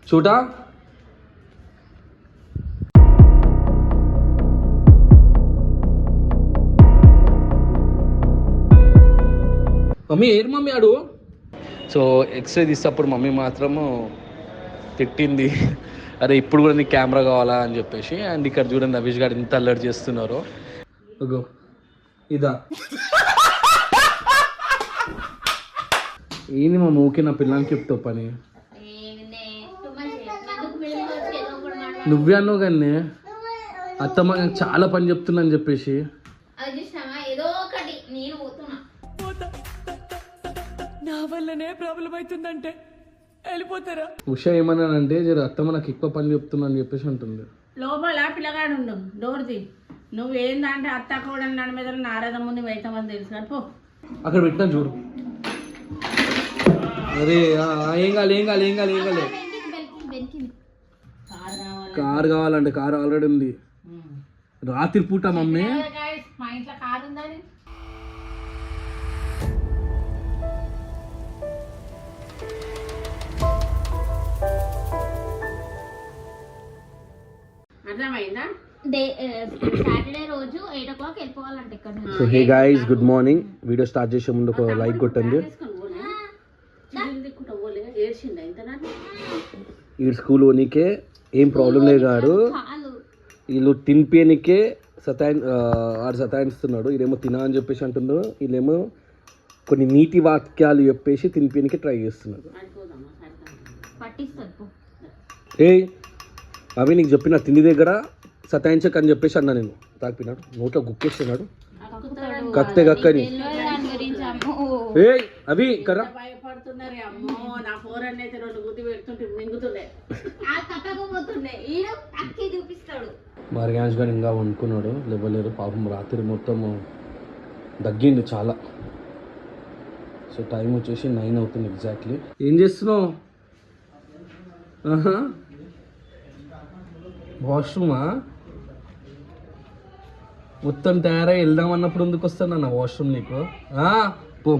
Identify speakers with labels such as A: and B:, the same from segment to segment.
A: छोटा మమ్మీ ఏరు మమ్మీ ఆడు. సో ఎక్స్రే తీసేటప్పుడు మమ్మీ మాత్రము తిట్టింది, అరే ఇప్పుడు కూడా నీకు కెమెరా కావాలా అని చెప్పేసి. అండ్ ఇక్కడ చూడండి నవీష్ గారు ఇంత అల్లరి చేస్తున్నారు. ఇదా ఏంది మా ఊకే నా పిల్లలకి చెప్తావు పని. నువ్వే అన్నావు కానీ అత్తమ్మ చాలా పని చెప్తున్నా అని చెప్పేసి.
B: నా వల్లనే ప్రాబ్లం అవుతుందంటే వెళ్ళిపోతారా?
A: ఉషా ఏమన్నానంటే జర అత్తమ్మ నాకు ఎక్కువ పని చెప్తున్నా అని చెప్పేసి అంటుంది.
C: లోపల పిల్లగాడు ఉండు, డోర్ది. నువ్వు ఏందంటే అత్త కూడా నన్ను మీద నారద ముందు వెళ్తామని తెలుసు కానీ పో.
A: అక్కడ పెట్టినా చూడు. అరే ఏం కాదు ఏం కాదు ఏం కాదు ఏం కాదు. కారు కావాలంటే కారు ఆల్రెడీ ఉంది. రాత్రి పూట మమ్మీ
C: మా ఇంట్లో కారు ఉందని. అర్థమైందా?
D: సాటర్డే రోజు 8 o'clock వెళ్ళిపోవాలంటే ఇక్కడ.
A: So hey guys, good morning. Video start చేసే ముందు ఒక లైక్ కొట్టండి. ఈ స్కూల్ ఓనికే ఏం ప్రాబ్లం లేదు గారు, వీళ్ళు తినిపోనికే సతాయిస్తున్నాడు. ఇదేమో తినా అని చెప్పేసి అంటున్నారు, వీళ్ళేమో కొన్ని నీటి వాక్యాలు చెప్పేసి తినిపోనికే ట్రై చేస్తున్నారు. ఏ అవి నీకు చెప్పిన తిండి దగ్గర సతాయించక అని చెప్పేసి అన్నా నేను. తాకినాడు నోట్లో గుక్కేస్తున్నాడు, కక్తే కక్కని. ఏ అవి కర్రా మార్గాన్స్ గారు ఇంకా వండుకున్నాడు, లేవలేరు పాపం. రాత్రి మొత్తం దగ్గింది చాలా. సో టైం వచ్చేసి 9 అవుతుంది ఎగ్జాక్ట్లీ. ఏం చేస్తున్నావు? వాష్రూమా? మొత్తం తయారై వెళ్దాం అన్నప్పుడు ఎందుకు వస్తాను అన్న వాష్రూమ్ నీకు? పో,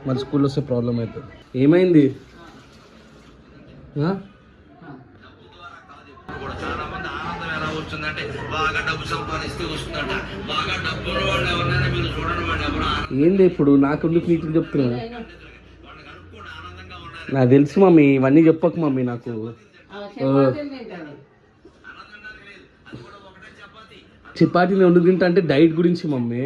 A: మన స్కూల్లో వస్తే ప్రాబ్లం అవుతుంది. ఏమైంది? ఏంది ఇప్పుడు నాకు నీతులు చెప్తున్నా? నాకు తెలుసు మమ్మీ, ఇవన్నీ చెప్పకు మమ్మీ నాకు. చపాతీ వండు తింటా అంటే డైట్ గురించి మమ్మీ.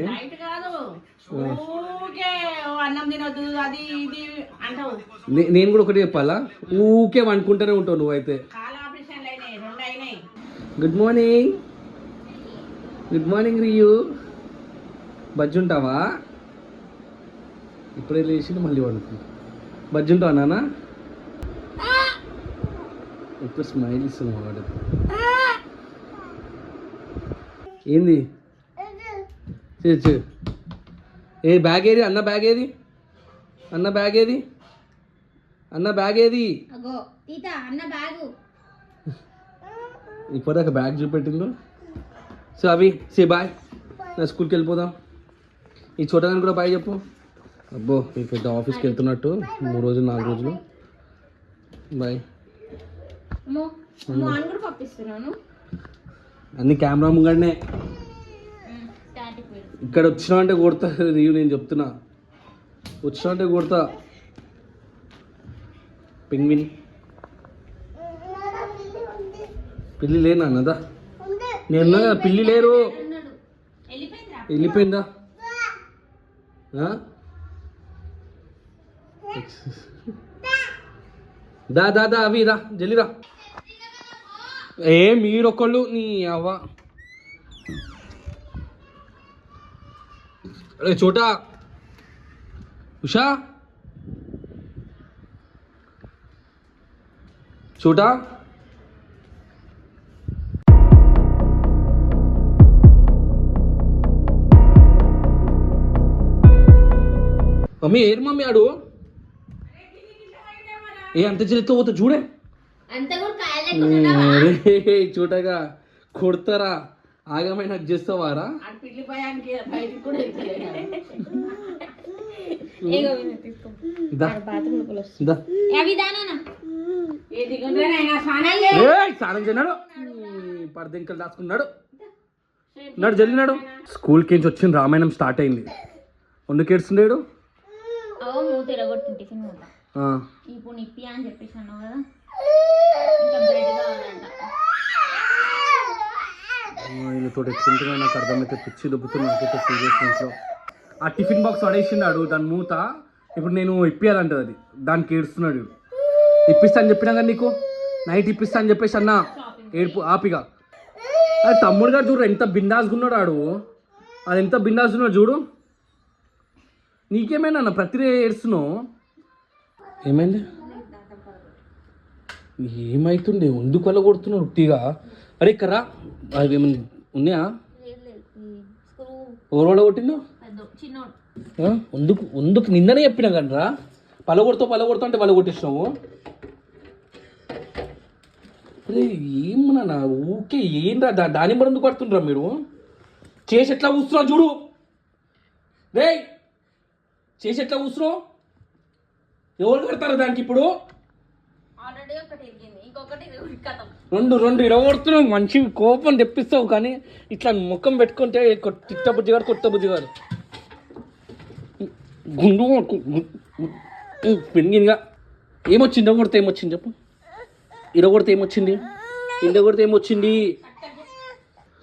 A: నేను కూడా ఒకటి చెప్పాలా? ఊకే వండుకుంటూనే ఉంటావు నువ్వైతే. గుడ్ మార్నింగ్, గుడ్ మార్నింగ్ రియు. బజ్జుంటావా? ఇప్పుడే లేచి మళ్ళీ వండుకు. బజ్జుంటావా నాన్న? ఇప్పుడు స్మైల్ ఇస్తున్నావు వాడు. ఏంది? ఏ బ్యాగ్ ఏది? అన్న బ్యాగ్ ఏది? అన్న బ్యాగ్ ఏది? అన్న బ్యాగ్ ఏది? ఇప్పటిదాకా బ్యాగ్ చూపెట్టిందో. సో అవి సే బాయ్, నా స్కూల్కి వెళ్ళిపోదాం. ఈ చోటగాని కూడా బాయ్ చెప్పు. అబ్బో ఈ పెద్ద ఆఫీస్కి వెళ్తున్నట్టు 3 రోజులు 4 రోజులు. బాయ్. అన్ని కెమెరా ముంగడనే. ఇక్కడ వచ్చినా అంటే కొడతా రీవ్, నేను చెప్తున్నా. వచ్చినా అంటే కొడతా. పెంగ్విన్ పిల్లి లేనా అన్నదా? నేను పిల్లి లేరు. వెళ్ళిపోయిందా? దా దా దా అవి రా, జల్లిరా. ఏ మీరొకళ్ళు నీ అవ్వ. అరే చోటా, ఉషా, చోటా. మమ్మీ ఏరు మమ్మీ ఆడు. ఏ అంత చెల్లితో పోతా చూడే. చూడగా కొడతారా? ఆగమైన చేస్తావారా?
D: ఇగో విను, తీసుకో.
A: దా.
D: బాత్రూమ్ లోపల వస్తుంది.
A: దా.
D: అవి దానా
C: ఏది గుండ్రనైనా స్నానం చేయి.
A: ఏయ్, స్నానం చేయనాడు పరదింకలు దాచుకున్నాడు. నాడు జరిగినాడు. స్కూల్కి నుంచి వచ్చిన రామాయణం స్టార్ట్ అయింది. ఎందుకు ఏడుస్తుండేడు?
D: అవో మూత తిరగొట్టు టిఫిన్ మూత. ఇప్పుడు నిప్పి అని చెప్పేసి అన్నావు కదా, ఇంకా బ్రెడ్ కావాలంట.
A: వీళ్ళతో ఎక్స్పెంట్గా నాకు అర్థమైతే పిచ్చి దుబ్బుతుంది నాకైతే సీరియస్ ఇంట్లో. ఆ టిఫిన్ బాక్స్ పడేసినాడు దాని మూత. ఇప్పుడు నేను ఇప్పియాలంటది అది, దానికి ఏడుస్తున్నాడు. ఇప్పిస్తా అని చెప్పినా కానీ నీకు నైట్ ఇప్పిస్తా అని చెప్పేసి అన్న ఏడుపు ఆపిగా. అది తమ్ముడు గారు చూడు ఎంత బిందాసుకున్నాడు ఆడు. అది ఎంత బిందాసుకున్నాడు చూడు. నీకేమైనా అన్న ప్రతి ఏడుస్తున్నావు? ఏమైంది? ఏమైతుండే ఎందుకు వల్ల కొడుతున్నావు ఉట్టిగా? అరే కర్రా అవి ఏమన్నా ఉన్నాయా? ఎవరు వల్ల కొట్టిందో? ఎందుకు నిన్ననే చెప్పినా కానీ రా పలగొడతా అంటే వల్ల కొట్టిస్తున్నావు. అరే ఏమన్నా ఊకే ఏం రా దాని మరి ఎందుకు పడుతుండ్రా మీరు? చేసి ఎట్లా కూర్చున్నావు చూడు. రే చేసి ఎట్లా కూర్చున్నావు? ఎవరు కడతారు దానికి? ఇప్పుడు
D: ఆల్రెడీ ఒకటి ఇరిగింది, ఇంకొకటి కథం.
A: రెండు ఇరగొడుతున్నావు. మంచి కోపం తెప్పిస్తావు కానీ ఇట్లా ముఖం పెట్టుకుంటే తిట్ట బుజ్జి గారు కొత్త బుజ్జి గారు గుండు పెరిగినగా ఏమొచ్చింది? ఇరగొడితే ఏమొచ్చింది చెప్పు. ఇరగొడితే ఏమొచ్చింది?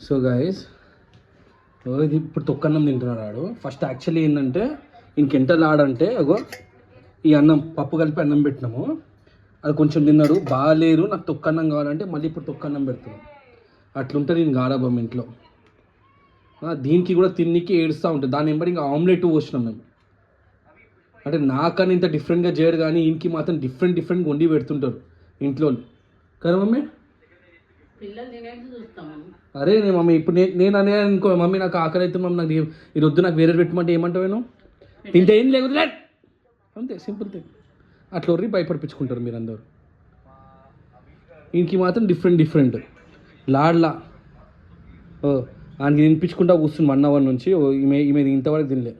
A: సో గాయస్ ఇది ఇప్పుడు తొక్కన్నం తింటున్నాడు ఆడు. ఫస్ట్ యాక్చువల్లీ ఏంటంటే ఇంకెంత ఆడంటే అగో ఈ అన్నం పప్పు కలిపి అన్నం పెట్టినాము, అది కొంచెం తిన్నాడు. బాగాలేరు నాకు తొక్కన్నం కావాలంటే మళ్ళీ ఇప్పుడు తొక్కన్నం పెడుతున్నాం. అట్లుంటే నేను గారాబం ఇంట్లో. దీనికి కూడా తిన్నికి ఏడుస్తూ ఉంటుంది. దాని వెంబడి ఇంకా ఆమ్లెట్ పోసినాం మేము. అంటే నాకని ఇంత డిఫరెంట్గా చేయడు కానీ ఇంటికి మాత్రం డిఫరెంట్గా వండి పెడుతుంటారు ఇంట్లో కదా మమ్మీ.
C: పిల్లలు తినేది చూస్తాం.
A: అరే నేను మమ్మీ ఇప్పుడు నేను అనే అనుకో మమ్మీ నాకు ఆకలి అయితే మమ్మీ నాకు ఈ వద్దు నాకు వేరే పెట్టమంటే ఏమంటావు? నేను తింటే ఏం లేదు అంతే సింపుల్ థింగ్. అట్లా ఒర్రి భయపడిపించుకుంటారు మీరు అందరూ. ఇంటికి మాత్రం డిఫరెంట్ లాడ్లా ఆయనకి తినిపించుకుంటా కూర్చుని 1 hour నుంచి. ఈమె ఇంతవరకు తినలే.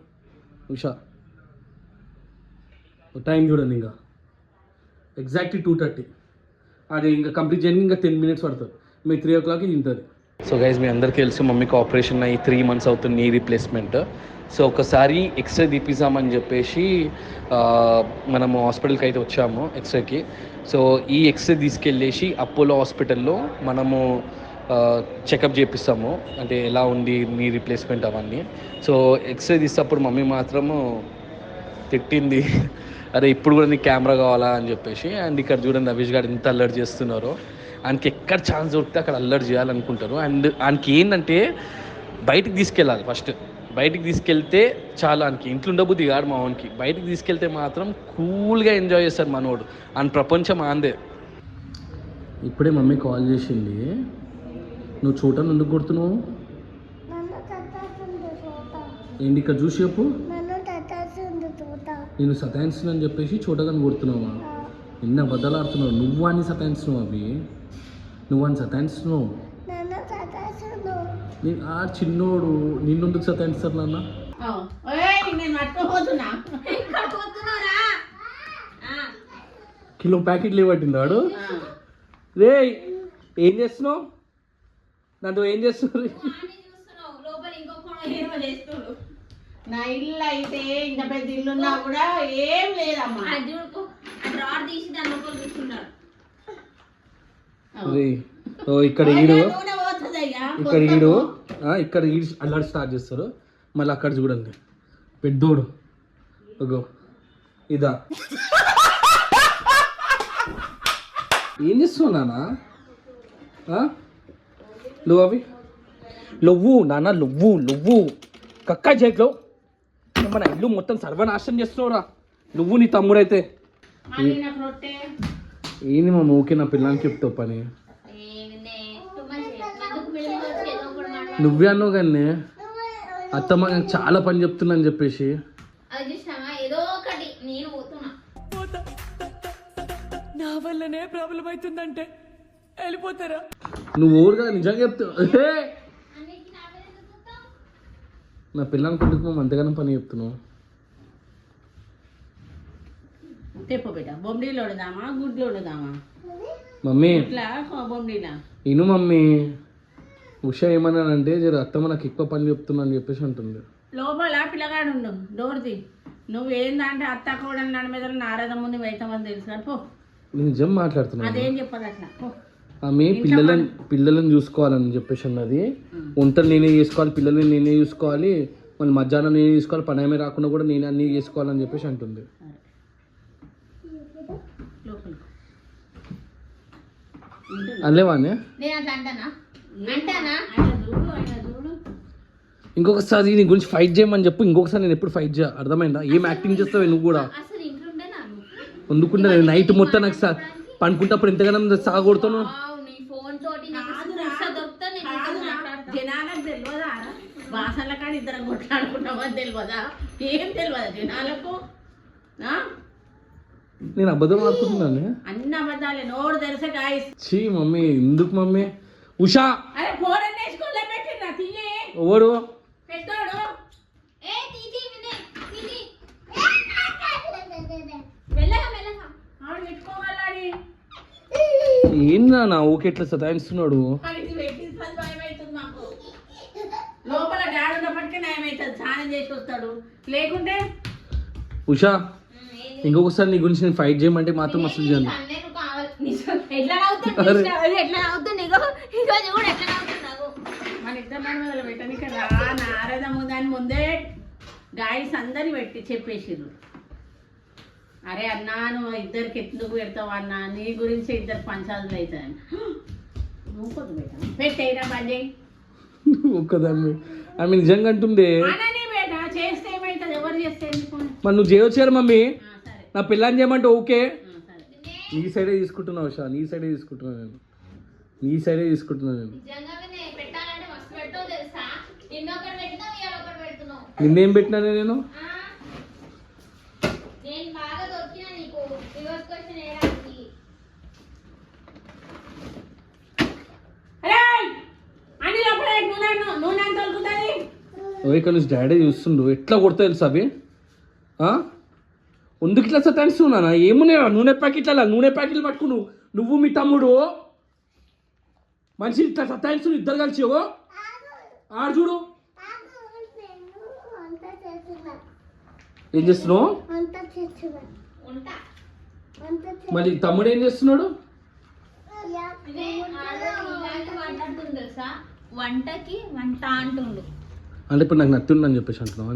A: ఉషా టైం చూడండి ఇంకా ఎగ్జాక్ట్లీ 2:30. అది ఇంకా కంప్లీట్ చేయడానికి ఇంకా 10 minutes పడుతుంది. మీకు 3 o'clock తింటుంది. సో గైజ్ మీ అందరికీ తెలుసు మమ్మీకి ఆపరేషన్ అయ్యి 3 months అవుతుంది, నీ రీప్లేస్మెంట్. సో ఒకసారి ఎక్స్రే తీపిద్దామని చెప్పేసి మనము హాస్పిటల్కి అయితే వచ్చాము ఎక్స్రేకి. సో ఈ ఎక్స్రే తీసుకెళ్ళేసి అపోలో హాస్పిటల్లో మనము చెకప్ చేపిస్తాము, అంటే ఎలా ఉంది నీ రీప్లేస్మెంట్ అవన్నీ. సో ఎక్స్రే తీసేటప్పుడు మమ్మీ మాత్రము తిట్టింది, అరే ఇప్పుడు కూడా నీకు కెమెరా కావాలా అని చెప్పేసి. అండ్ ఇక్కడ చూడండి రవీష్ గారు ఎంత అల్లరి చేస్తున్నారో. ఆయనకి ఎక్కడ ఛాన్స్ దొరికితే అక్కడ అల్లరి చేయాలనుకుంటారు. అండ్ ఆయనకి ఏంటంటే బయటికి తీసుకెళ్ళాలి. ఫస్ట్ బయటికి తీసుకెళ్తే చాలా ఆయనకి ఇంట్లో ఉండబుద్ధి కాదు మా వానికి. బయటికి తీసుకెళ్తే మాత్రం కూల్గా ఎంజాయ్ చేస్తారు మనోడు. ఆయన ప్రపంచం ఆందే. ఇప్పుడే మమ్మీ కాల్ చేసింది. నువ్వు చూడటం ఎందుకు కొడుతున్నావు? ఏంటి ఇక్కడ చూసి చెప్పు. నేను సతాయిస్తున్నాను చెప్పేసి చూడగానే కొడుతున్నావా? ఎన్ని అబద్ధాలు ఆడుతున్నావు నువ్వు. అని సతాయిస్తున్నావు అవి నువ్వు అని సతాయిస్తున్నావు. నేను ఆ చిన్నోడు నిన్నెందుకు సతాయిస్తారు నాన్న? కిలో ప్యాకెట్లు ఇవ్వట్టింది వాడు. రే ఏం చేస్తున్నావు? దాంతో ఏం చేస్తున్నారు?
C: నా ఇల్లు అయితే ఇంత పెద్ద ఇల్లున్నా కూడా ఏం లేదమ్మా.
A: ఇక్కడ ఈడు అల్లాడి స్టార్ట్ చేస్తారు. మళ్ళీ అక్కడ చూడండి పెద్దోడు అగో ఇదా. ఏం చేస్తున్నావు నాన్న? నువ్వు అవి లొవ్వు నాన్న లొవ్వు కక్కా చేతిలో మన ఇల్లు మొత్తం సర్వనాశనం చేస్తున్నావురా నువ్వు నీ తమ్ముడైతే. ఏంది మా ఓకే నా పిల్లలకి చెప్తావు పని. నువ్వే అన్నావు కానీ అత్తమ్మ చాలా పని చెప్తున్నా అని చెప్పేసి.
B: నా వల్లనే ప్రాబ్లం అవుతుందంటే వెళ్ళిపోతారా?
A: నువ్వు ఊరుగా నిజంగా చెప్తావు. నా పిల్లలకి కొట్టుకు అంతగానో పని చెప్తున్నావు.
C: తెప్పు బిడ్డ బొమ్మిడిలో వండుదామా గుడ్లు వండుదామా
A: మమ్మీ
C: ఇట్లా బొమ్మిడిలా
A: ఇను మమ్మీ ఉషా ఏమన్నానంటే జర అత్తమ్మ నాకు ఎక్కువ పని చెప్తున్నా అని చెప్పేసి అంటుంది.
C: లోపల పిల్లగాడు ఉండు డోర్ది నువ్వు ఏందంటే అత్త కూడా నన్ను మీద నారద ముందు వెళ్తామని తెలుసు కానీ పో.
A: నిజం మాట్లాడుతున్నా.
C: అదేం చెప్పదు అట్లా పో.
A: ఆమె పిల్లలను చూసుకోవాలని చెప్పేసి అన్నది. వంటలు నేనే చేసుకోవాలి, పిల్లల్ని నేనే చూసుకోవాలి, మళ్ళీ మధ్యాహ్నం నేనే చూసుకోవాలి, పని ఏమే రాకుండా కూడా నేనే అన్నీ చేసుకోవాలని చెప్పేసి అంటుంది. అలేవానే
D: నేను అట్లా అంటానా అంటానా
A: ఇంకొకసారి నీ గురించి ఫైట్ చేయమని చెప్పు. ఇంకొకసారి నేను ఎప్పుడు ఫైట్ చేయ, అర్థమైందా? ఏం యాక్టింగ్ చేస్తావు నువ్వు కూడా?
D: అసలు ఇంట్లో ఉండేనా
A: వండుకుంటా నైట్ మొత్తం నాకు పనుకుంటప్పుడు ఎంతగానో సాగొడుతాను.
D: నీ ఫోన్ తోటి దొరుకుతా
C: జనాలకు తెలియదా వాసనల కాడ ఇద్దరం కొట్లాడుకుంటామని తెలియదా? ఏం తెలియదా జనాలకు?
A: నేను అబద్ధం ఆడుకుంటున్నాను.
C: అన్ని అబద్ధాలే, నోరు తెరిసే గాయస్.
A: చీ మమ్మీ, ఎందుకు మమ్మీ? ఉషా
C: అరే ఫోన్ వేసుకోలే పెట్టినా తిని
A: ఎవడు
C: పెట్టాడు. ఆవిడ పెట్టుకోవాలి
A: ఏందా నా ఊకే ఎట్లా సతాయిస్తున్నాడు?
C: లోపల డాడీ ఉన్నప్పటికీ నయమవుతుంది, స్నానం చేసి వస్తాడు. లేకుంటే
A: ఉషా ఇంకొకసారి నీ గురించి నేను ఫైట్ చేయమంటే మాత్రం అసలు చేయను.
C: మన ఇద్దరు మొదలు పెట్టడానికి రా నారదము దాని ముందే గాయస్ అందరిని పెట్టి చెప్పేసిర్రు. అరే అన్నా నువ్వు ఇద్దరికి ఎందుకు పెడతావు అన్నా, నీ గురించి ఇద్దరు పంచాదులు అవుతాయని. నువ్వు కొద్ది పెట్టా పెట్టేరా బండి
A: ఒక్కదాన్ని ఆమె నిజంగా అంటుండే.
C: బేట చేస్తే ఏమవుతుంది, ఎవరు చేస్తే
A: మరి నువ్వు చేయొచ్చారు మమ్మీ.
C: సరే
A: నా పిల్లని చేయమంటే ఓకే.
C: సరే
A: నీ సైడే తీసుకుంటున్నావు ఉషా, నీ సైడే తీసుకుంటున్నాను నేను, నీ సైడే తీసుకుంటున్నాను నేను. నిన్నేం పెట్టినానే నేను? ఇక్కడ నుంచి డాడీ చూస్తుండు ఎట్లా కొడతా తెలుసా అవి. ఎందుకు ఇట్లా సతాయిస్తున్నానా? ఏమున్నాయి నూనె ప్యాకెట్ల నూనె ప్యాకెట్లు పట్టుకును నువ్వు మీ తమ్ముడు మనిషి ఇట్లా సతాయిస్తు ఇద్దరు కలిసి ఆడు చూడు. ఏం చేస్తున్నావు? మళ్ళీ తమ్ముడు ఏం చేస్తున్నాడు?
D: వంటకి వంట అంటుండు.
A: అంటే ఇప్పుడు నాకు నత్తుండని చెప్పేసి అంటున్నావా?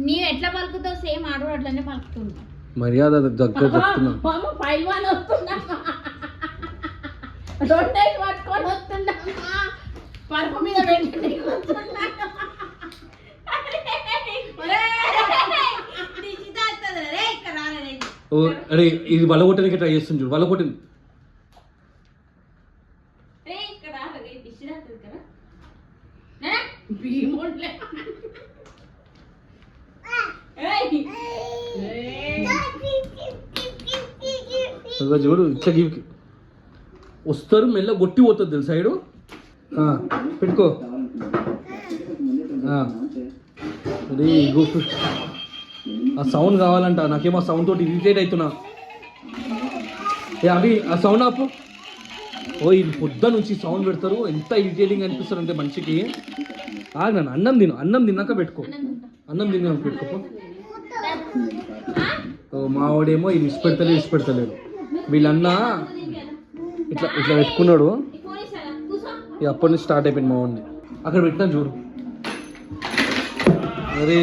D: నీవు ఎట్లా పలుకుతావు సేమ్ ఆడు అట్లనే పలుకుతుండు.
A: మర్యాద దగ్గర చెప్తున్నా.
C: పరుపు మీద పెట్టి
A: అరే ఇది వల కొట్టడానికి ట్రై చేస్తుంది చూడు, వల కొట్టింది. చూడు ఇట్లా గీకి వస్తారు మెల్ల కొట్టి పోతుంది తెలుసు సైడు. పెట్టుకో అరే ఆ సౌండ్ కావాలంట నాకేమో సౌండ్ తోటి ఇరిటేట్ అవుతున్నా. అవి ఆ సౌండ్ ఆపు. ఓ ఇది పొద్దు నుంచి సౌండ్ పెడతారు, ఎంత ఇరిటేటింగ్ అనిపిస్తారు అంటే మనిషికి. నన్ను అన్నం తిన్నాక పెట్టుకో, అన్నం తిన్నాక పెట్టుకో. మావాడేమో ఇది ఇష్టపెడతలేరు. వీళ్ళన్నా ఇట్లా ఇట్లా పెట్టుకున్నాడు. అప్పటి నుంచి స్టార్ట్ అయిపోయింది మా వాడిని. అక్కడ పెట్టినా చూడు. అరే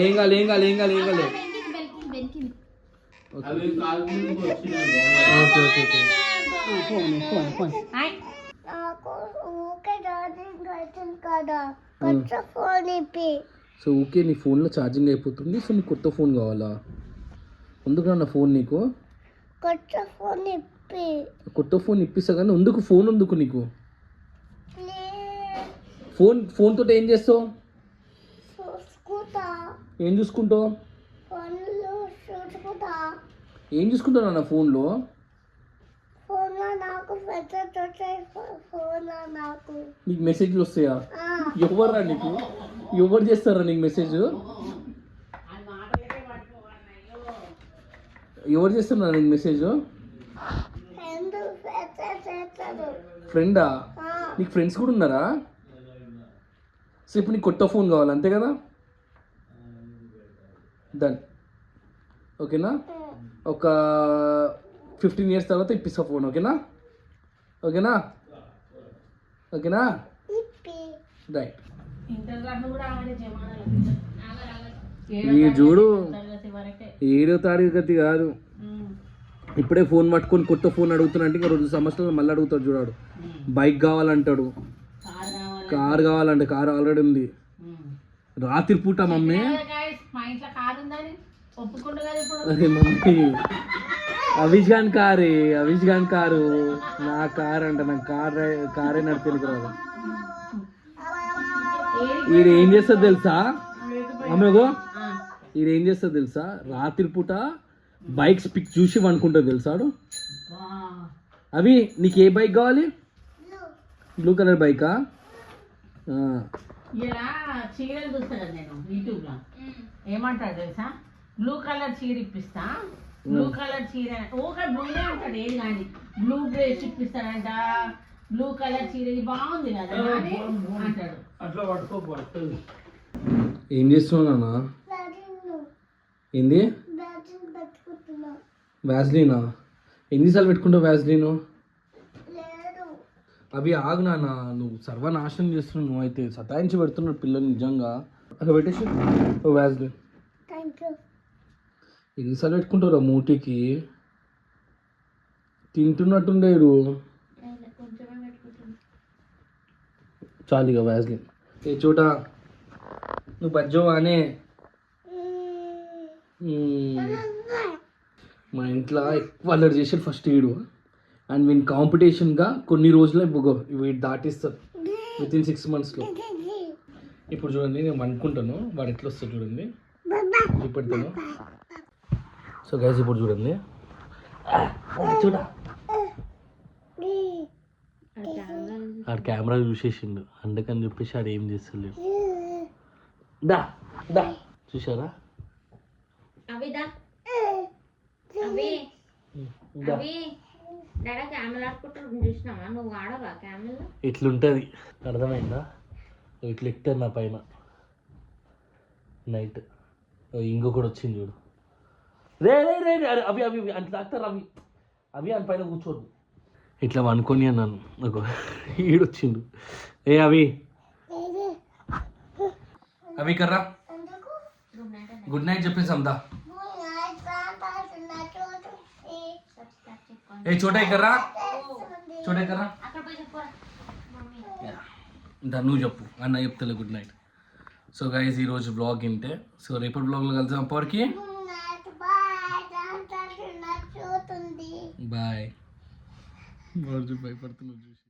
A: ఏం కాలే సో ఓకే నీ ఫోన్లో ఛార్జింగ్ అయిపోతుంది. సో నీకు కొత్త ఫోన్ కావాలా? ఎందుకు నా ఫోన్ నీకు? కొత్త ఫోన్ ఇప్పిస్తా కానీ ఎందుకు ఫోన్ ఎందుకు నీకు? ఫోన్ తోటి ఏం చేస్తావు? ఏం చూసుకుంటావు? ఏం చూసుకుంటావు నా ఫోన్లో? నీకు మెసేజ్లు వస్తాయా? ఎవరా నీకు? ఎవరు చేస్తారా నీకు మెసేజ్? ఎవరు చేస్తున్నారు నీకు మెసేజ్? ఫ్రెండా? నీకు ఫ్రెండ్స్ కూడా ఉన్నారా? సో ఇప్పుడు నీకు కొత్త ఫోన్ కావాలి అంతే కదా? డన్. ఓకేనా? ఒక 15 years తర్వాత ఇప్పిస్తా ఫోన్. ఓకేనా? ఓకేనా? ఓకేనా? రైట్. చూడు 7వ తరగతి కాదు, ఇప్పుడే ఫోన్ పట్టుకొని కొత్త ఫోన్ అడుగుతున్నా అంటే ఇంకా 2 సంవత్సరాలు మళ్ళీ అడుగుతాడు. చూడాడు బైక్ కావాలంటాడు, కార్ కావాలంటే కార్ ఆల్రెడీ ఉంది. రాత్రి పూట మమ్మీ, అరే మమ్మీ అవిష్ ఖాన్ కారే, అవిష్ ఖాన్ కారు నా కార్ అంట. నాకు కారే నడిపేది రాదు. ఈయన ఏం చేస్తుంది తెలుసా అమ్మగో? ఈయన ఏం చేస్తుంది తెలుసా? రాత్రి పూట బైక్స్ పిక్ చూసి అనుకుంటుంది తెలుసాడు. అవి నీకు ఏ బైక్ కావాలి? బ్లూ కలర్ బైకా?
C: ఇలా చీరలు చూస్తాను నేను యూట్యూబ్ లో. ఏమంటాడు తెలుసా? బ్లూ కలర్ చీర ఇప్పిస్తా, బ్లూ కలర్ చీర ఓకే బ్లూనే అంటాడు. ఏది కానీ బ్లూ డ్రెస్ ఇప్పిస్తాడంట, బ్లూ కలర్ చీర ఇది బాగుంది కదా అని అంటాడు.
A: అట్లా పట్టుకోబడుతుంది. ఏం చేస్తున్నావు నాన్న? ఏంది వ్యాజ్లీనా? ఎన్నిసార్లు పెట్టుకుంటావు వ్యాజ్లీను? అవి ఆగు నాన్న, నువ్వు సర్వనాశనం చేస్తున్నావు. నువ్వు అయితే సతాయించి పెడుతున్నావు పిల్లలు నిజంగా. అక్కడ పెట్టేసి వ్యాజ్లీన్. ఎన్నిసార్లు పెట్టుకుంటావురా మూటికి? తింటున్నట్టుండేరు. చాలుగా వ్యాజ్లీన్. ఏ చోట నువ్వు బజ్జోవానే. మా ఇంట్లో ఎక్కువ అల్లరి చేసాడు ఫస్ట్ వీడు. అండ్ వీని కాంపిటీషన్గా కొన్ని రోజులే వీడు దాటిస్తాడు వితిన్ 6 monthsలో. ఇప్పుడు చూడండి నేను అనుకుంటాను వాడు ఎట్లా వస్తాడు చూడండి, చూపెడతాను. సో గైస్ ఇప్పుడు చూడండి, చూడ ఆడు కెమెరా చూసేసిండు అందుకని చెప్పేసి ఆడు ఏం చేస్తలేడు. దా దా చూసారా? ఇట్లుంటది అర్థమైందా? ఇట్లా ఎక్కుతారు నా పైన నైట్. ఇంకొకటి వచ్చింది చూడు. రే రే రే అవి అవి అంటే డాక్టర్ అవి అవి అని పైన కూర్చోడు. ఇట్లా అనుకొని అన్నాను నాకు ఈడొచ్చిండు. ఏ అవి అవి కర్రా గుడ్ నైట్ చెప్పేసి అంతా. ఏ చోటా కర్రా, చోటా కర్రా నువ్వు చెప్పు, అన్న చెప్తలే గుడ్ నైట్. సో గైస్ ఈరోజు బ్లాగ్ ఇంతే. సో రేపటి బ్లాగ్లో కలిసాం. అప్పటికి బాయ్. భయపడుతున్నావు చూసి.